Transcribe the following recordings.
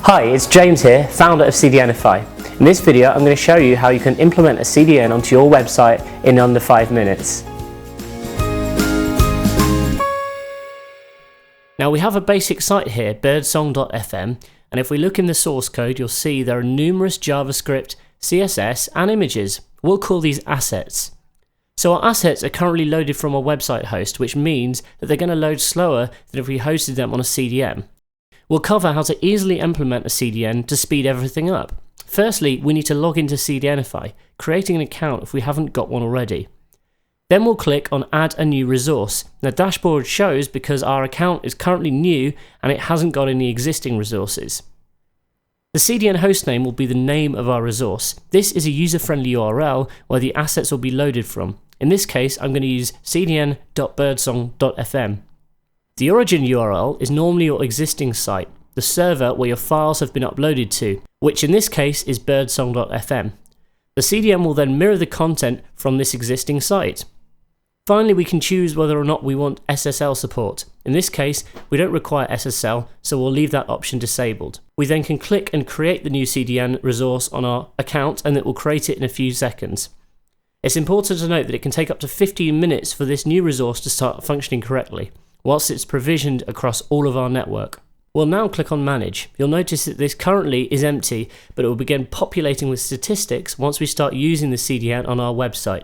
Hi, it's James here, founder of CDNify. In this video, I'm going to show you how you can implement a CDN onto your website in under 5 minutes. Now we have a basic site here, birdsong.fm, and if we look in the source code, you'll see there are numerous JavaScript, CSS, and images. We'll call these assets. So our assets are currently loaded from our website host, which means that they're going to load slower than if we hosted them on a CDN. We'll cover how to easily implement a CDN to speed everything up. Firstly, we need to log into CDNify, creating an account if we haven't got one already. Then we'll click on Add a New Resource. The dashboard shows because our account is currently new and it hasn't got any existing resources. The CDN hostname will be the name of our resource. This is a user-friendly URL where the assets will be loaded from. In this case, I'm going to use cdn.birdsong.fm. The origin URL is normally your existing site, the server where your files have been uploaded to, which in this case is birdsong.fm. The CDN will then mirror the content from this existing site. Finally, we can choose whether or not we want Ssl support. In this case, we don't require SSL, so we'll leave that option disabled. We then can click and create the new CDN resource on our account, and it will create it in a few seconds. It's important to note that it can take up to 15 minutes for this new resource to start functioning correctly, whilst it's provisioned across all of our network. We'll now click on Manage. You'll notice that this currently is empty, but it will begin populating with statistics once we start using the CDN on our website.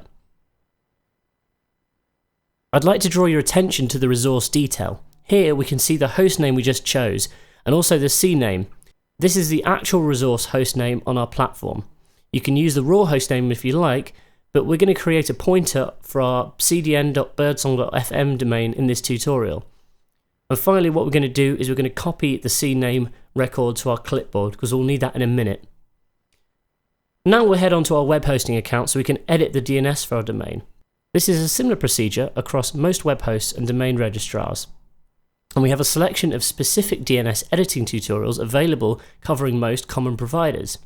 I'd like to draw your attention to the resource detail. Here we can see the hostname we just chose, and also the CNAME. This is the actual resource hostname on our platform. You can use the raw hostname if you like, but we're going to create a pointer for our cdn.birdsong.fm domain in this tutorial. And finally, what we're going to do is we're going to copy the CNAME record to our clipboard because we'll need that in a minute. Now we'll head on to our web hosting account so we can edit the DNS for our domain. This is a similar procedure across most web hosts and domain registrars. And we have a selection of specific DNS editing tutorials available covering most common providers.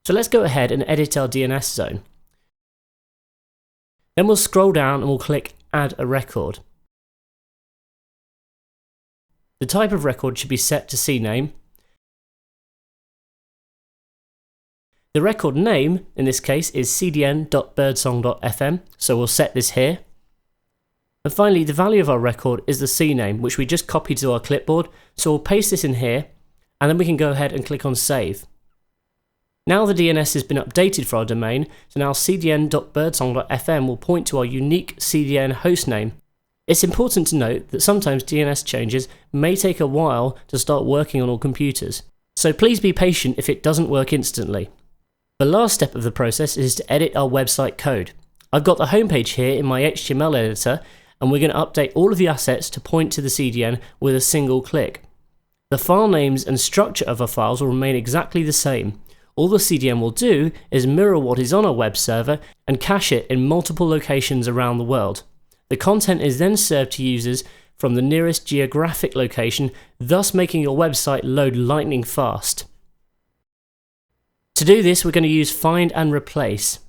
So let's go ahead and edit our DNS zone. Then we'll scroll down and we'll click Add a Record. The type of record should be set to CNAME. The record name, in this case, is cdn.birdsong.fm, so we'll set this here. And finally, the value of our record is the CNAME, which we just copied to our clipboard, so we'll paste this in here, and then we can go ahead and click on Save. Now the DNS has been updated for our domain, so now cdn.birdsong.fm will point to our unique CDN hostname. It's important to note that sometimes DNS changes may take a while to start working on all computers, so please be patient if it doesn't work instantly. The last step of the process is to edit our website code. I've got the homepage here in my HTML editor, and we're going to update all of the assets to point to the CDN with a single click. The file names and structure of our files will remain exactly the same. All the CDN will do is mirror what is on our web server and cache it in multiple locations around the world. The content is then served to users from the nearest geographic location, thus making your website load lightning fast. To do this, we're going to use Find and Replace.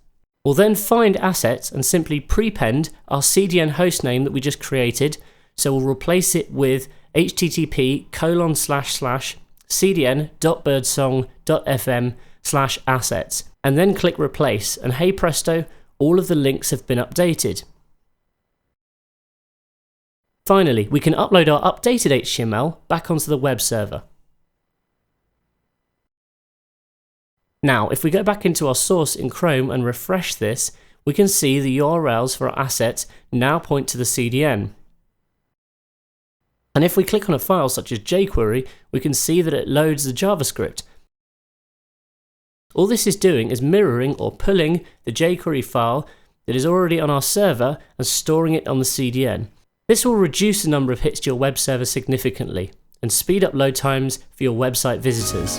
We'll then find assets and simply prepend our CDN hostname that we just created, so we'll replace it with http://cdn.birdsong.fm/assets, and then click Replace, and hey presto, all of the links have been updated. Finally, we can upload our updated HTML back onto the web server. Now, if we go back into our source in Chrome and refresh this, we can see the URLs for our assets now point to the CDN. And if we click on a file such as jQuery, we can see that it loads the JavaScript. All this is doing is mirroring or pulling the jQuery file that is already on our server and storing it on the CDN. This will reduce the number of hits to your web server significantly and speed up load times for your website visitors.